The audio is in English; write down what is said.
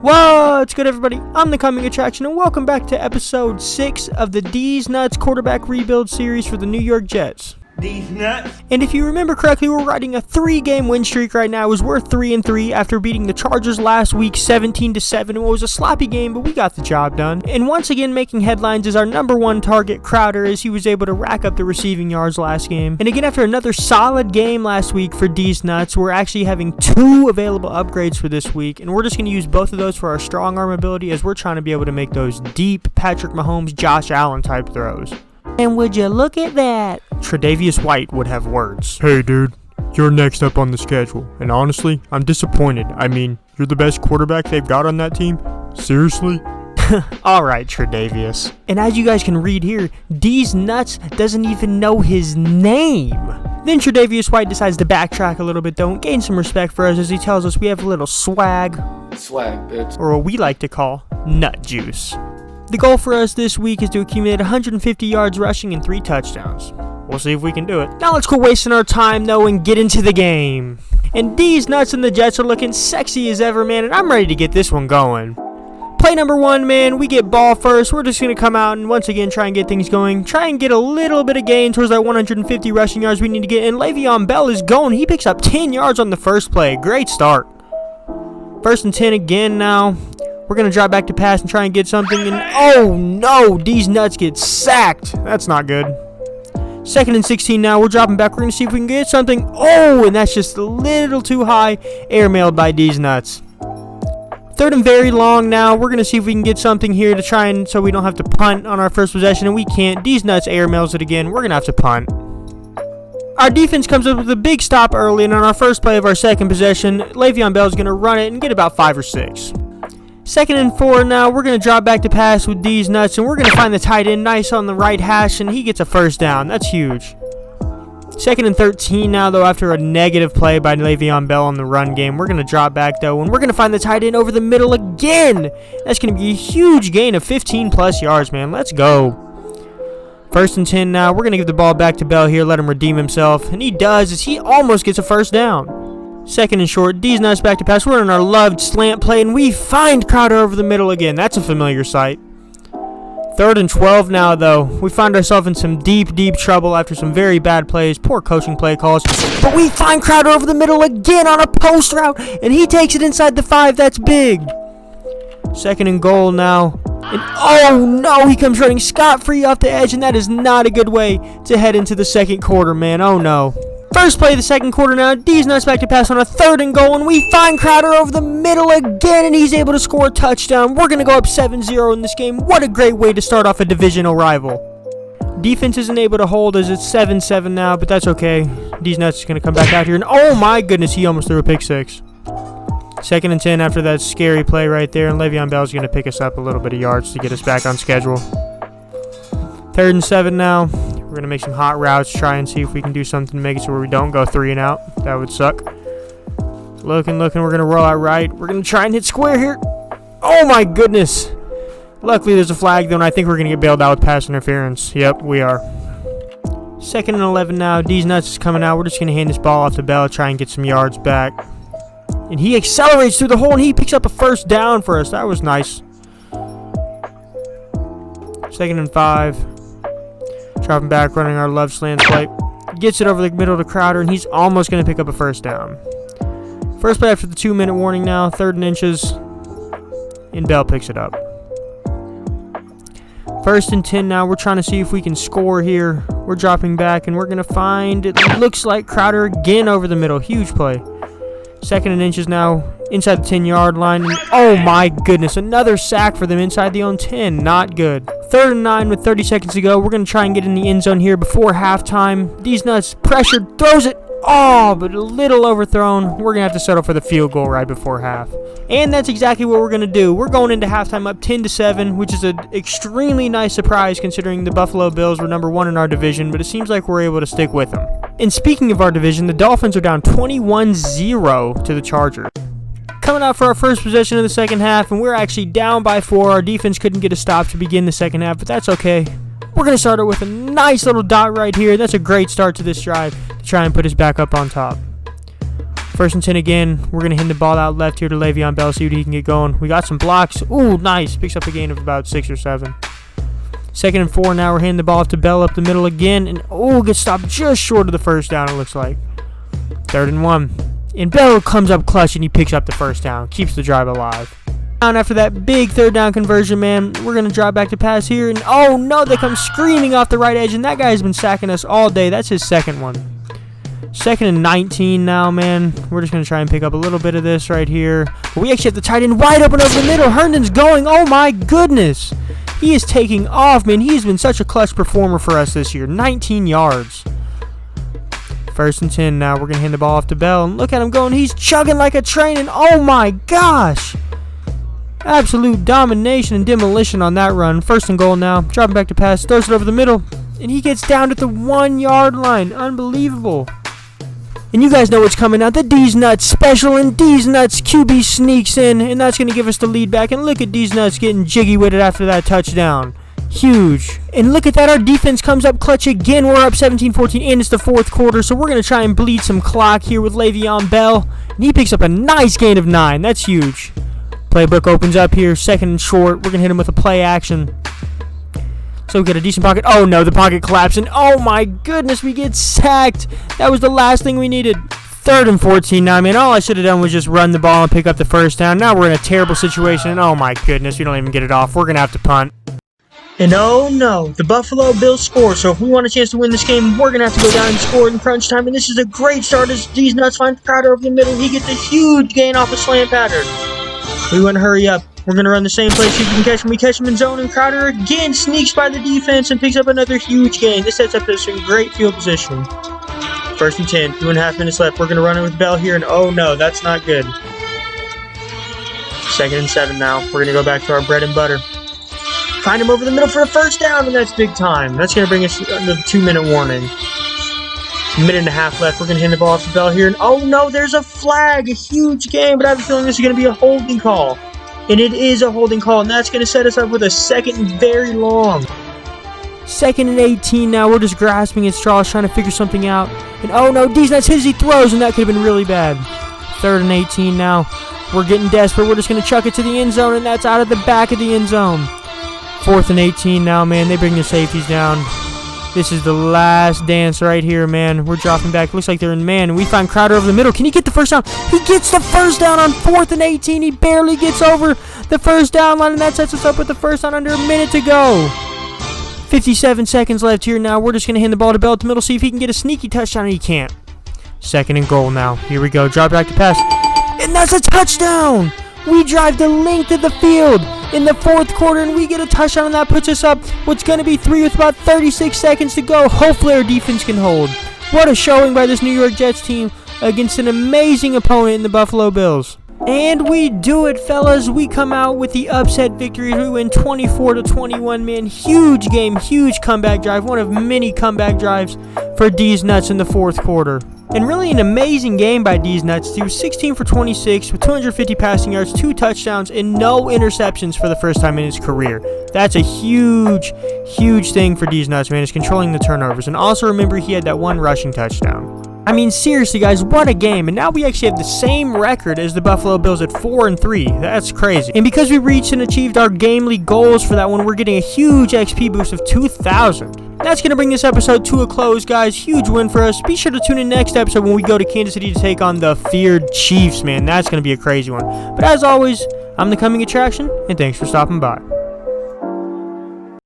What's good, everybody? I'm the Coming Attraction, and welcome back to episode 6 of the Deez Nutz quarterback rebuild series for the New York Jets. Deez Nutz. And if you remember correctly, we're riding a 3-game win streak right now. It was worth 3-3 after beating the Chargers last week 17-7. It was a sloppy game, but we got the job done. And once again, making headlines is our number one target, Crowder, as he was able to rack up the receiving yards last game. And again, after another solid game last week for Deez Nutz, we're actually having 2 available upgrades for this week. And we're just going to use both of those for our strong arm ability, as we're trying to be able to make those deep Patrick Mahomes, Josh Allen type throws. And would you look at that? Tre'Davious White would have words. Hey dude, you're next up on the schedule, and honestly, I'm disappointed. I mean, you're the best quarterback they've got on that team? Seriously? Alright, Tre'Davious. And as you guys can read here, Deez Nutz doesn't even know his name. Then Tre'Davious White decides to backtrack a little bit though and gain some respect for us as he tells us we have a little swag. Swag, bitch. Or what we like to call nut juice. The goal for us this week is to accumulate 150 yards rushing and 3 touchdowns. We'll see if we can do it. Now let's quit wasting our time though and get into the game. And Deez Nutz and the Jets are looking sexy as ever, man, and I'm ready to get this one going. Play number 1, man, we get ball first. We're just going to come out and once again try and get things going. Try and get a little bit of gain towards that 150 rushing yards we need to get. And Le'Veon Bell is going. He picks up 10 yards on the first play. Great start. 1st and 10 again now. We're going to drop back to pass and try and get something. And oh no, Deez Nutz gets sacked. That's not good. 2nd and 16 now. We're dropping back. We're going to see if we can get something. Oh, and that's just a little too high. Airmailed by Deez Nutz. 3rd and very long now. We're going to see if we can get something here to try and so we don't have to punt on our first possession. And we can't. Deez Nutz airmails it again. We're going to have to punt. Our defense comes up with a big stop early. And on our first play of our second possession, Le'Veon Bell is going to run it and get about 5 or 6. 2nd and 4 now. We're going to drop back to pass with Deez Nutz, and we're going to find the tight end nice on the right hash, and he gets a first down. That's huge. 2nd and 13 now, though, after a negative play by Le'Veon Bell on the run game. We're going to drop back, though, and we're going to find the tight end over the middle again. That's going to be a huge gain of 15-plus yards, man. Let's go. 1st and 10 now. We're going to give the ball back to Bell here, let him redeem himself, and he does as he almost gets a first down. 2nd and short, Deez Nutz back to pass. We're in our loved slant play, and we find Crowder over the middle again. That's a familiar sight. 3rd and 12 now, though. We find ourselves in some deep trouble after some very bad plays. Poor coaching play calls. But we find Crowder over the middle again on a post route, and he takes it inside the 5. That's big. 2nd and goal now. And oh, no, he comes running scot-free off the edge, and that is not a good way to head into the second quarter, man. Oh, no. First play of the second quarter now. Deez Nutz back to pass on a 3rd and goal, and we find Crowder over the middle again, and he's able to score a touchdown. We're going to go up 7-0 in this game. What a great way to start off a divisional rival. Defense isn't able to hold as it's 7-7 now, but that's okay. Deez Nutz is going to come back out here, and oh my goodness, he almost threw a pick 6. 2nd and 10 after that scary play right there, and Le'Veon Bell is going to pick us up a little bit of yards to get us back on schedule. 3rd and 7 now. We're going to make some hot routes, try and see if we can do something to make it so where we don't go 3 and out. That would suck. Looking. We're going to roll out right. We're going to try and hit square here. Oh, my goodness. Luckily, there's a flag, though, and I think we're going to get bailed out with pass interference. Yep, we are. 2nd and 11 now. Deez Nutz is coming out. We're just going to hand this ball off to Bell, try and get some yards back. And he accelerates through the hole, and he picks up a first down for us. That was nice. 2nd and 5. Dropping back, running our love slant swipe. Gets it over the middle to Crowder, and he's almost going to pick up a first down. First play after the 2-minute warning now. 3rd and inches. And Bell picks it up. 1st and 10 now. We're trying to see if we can score here. We're dropping back, and we're going to find, it looks like Crowder again over the middle. Huge play. 2nd and inches now. Inside the 10-yard line. And oh my goodness, another sack for them inside the own 10. Not good. 3rd and 9 with 30 seconds to go. We're going to try and get in the end zone here before halftime. Deez Nutz pressured, throws it. Oh, but a little overthrown. We're going to have to settle for the field goal right before half. And that's exactly what we're going to do. We're going into halftime up 10-7, which is an extremely nice surprise considering the Buffalo Bills were number 1 in our division, but it seems like we're able to stick with them. And speaking of our division, the Dolphins are down 21-0 to the Chargers. Coming out for our first possession of the second half, and we're actually down by 4. Our defense couldn't get a stop to begin the second half, but that's okay. We're going to start it with a nice little dot right here. That's a great start to this drive to try and put us back up on top. First and 10 again. We're going to hand the ball out left here to Le'Veon Bell, see what he can get going. We got some blocks. Ooh, nice. Picks up a gain of about 6 or 7. Second and 4 now. We're handing the ball off to Bell up the middle again. And, gets stopped just short of the first down, it looks like. Third and 1. And Bell comes up clutch, and he picks up the first down. Keeps the drive alive. After that big third down conversion, man, we're going to drop back to pass here. And, oh, no, they come screaming off the right edge. And that guy has been sacking us all day. That's his second one. Second and 19 now, man. We're just going to try and pick up a little bit of this right here. But we actually have the tight end wide open over the middle. Herndon's going. Oh, my goodness. He is taking off, man. He's been such a clutch performer for us this year. 19 yards. First and 10 now. We're going to hand the ball off to Bell. And look at him going. He's chugging like a train. And, oh, my gosh. Absolute domination and demolition on that run. First and goal now. Dropping back to pass. Throws it over the middle. And he gets down at the 1 yard line. Unbelievable. And you guys know what's coming now. The Deez Nutz special, and Deez Nutz QB sneaks in, and that's going to give us the lead back. And look at Deez Nutz getting jiggy with it after that touchdown. Huge. And look at that. Our defense comes up clutch again. We're up 17-14, and it's the fourth quarter, so we're going to try and bleed some clock here with Le'Veon Bell. And he picks up a nice gain of 9. That's huge. Playbook opens up here. Second and short. We're going to hit him with a play action. So we get a decent pocket. Oh, no, the pocket collapsed. And, oh, my goodness, we get sacked. That was the last thing we needed. Third and 14 now, man. All I should have done was just run the ball and pick up the first down. Now we're in a terrible situation. And, oh, my goodness, we don't even get it off. We're going to have to punt. And, oh, no, the Buffalo Bills score. So if we want a chance to win this game, we're going to have to go down and score in crunch time. And this is a great start as Deez Nutz finds Crowder over the middle. He gets a huge gain off a slant pattern. We want to hurry up. We're going to run the same play, see if we can catch him. We catch him in zone, and Crowder again sneaks by the defense and picks up another huge gain. This sets up us in great field position. First and 10, 2.5 minutes left. We're going to run it with Bell here, and oh no, that's not good. Second and 7 now. We're going to go back to our bread and butter. Find him over the middle for a first down, and that's big time. That's going to bring us the 2-minute warning. Minute and a half left. We're going to hand the ball off to Bell here, and oh no, there's a flag. A huge game, but I have a feeling this is going to be a holding call. And it is a holding call, and that's going to set us up with a second and very long. Second and 18 now. We're just grasping at straws, trying to figure something out. And oh no, Deez Nutz hits, he throws, and that could have been really bad. Third and 18 now. We're getting desperate. We're just going to chuck it to the end zone, and that's out of the back of the end zone. Fourth and 18 now, man. They bring the safeties down. This is the last dance right here, man. We're dropping back. Looks like they're in man. And we find Crowder over the middle. Can he get the first down? He gets the first down on 4th and 18. He barely gets over the first down line, and that sets us up with the first down under a minute to go. 57 seconds left here now. We're just going to hand the ball to Bell at the middle, see if he can get a sneaky touchdown, and he can't. Second and goal now. Here we go. Drop back to pass. And that's a touchdown! We drive the length of the field in the fourth quarter, and we get a touchdown, and that puts us up what's going to be 3 with about 36 seconds to go. Hopefully our defense can hold. What a showing by this New York Jets team against an amazing opponent in the Buffalo Bills. And we do it, fellas. We come out with the upset victory. We win 24-21, man. Huge game, huge comeback drive. One of many comeback drives for Deez Nutz in the fourth quarter. And really an amazing game by Deez Nutz. He was 16 for 26 with 250 passing yards, 2 touchdowns, and no interceptions for the first time in his career. That's a huge, huge thing for Deez Nutz, man, is controlling the turnovers. And also remember, he had that 1 rushing touchdown. I mean, seriously, guys, what a game. And now we actually have the same record as the Buffalo Bills at 4-3. That's crazy. And because we reached and achieved our gamely goals for that one, we're getting a huge XP boost of 2,000. That's going to bring this episode to a close, guys. Huge win for us. Be sure to tune in next episode when we go to Kansas City to take on the feared Chiefs, man. That's going to be a crazy one. But as always, I'm the coming attraction, and thanks for stopping by.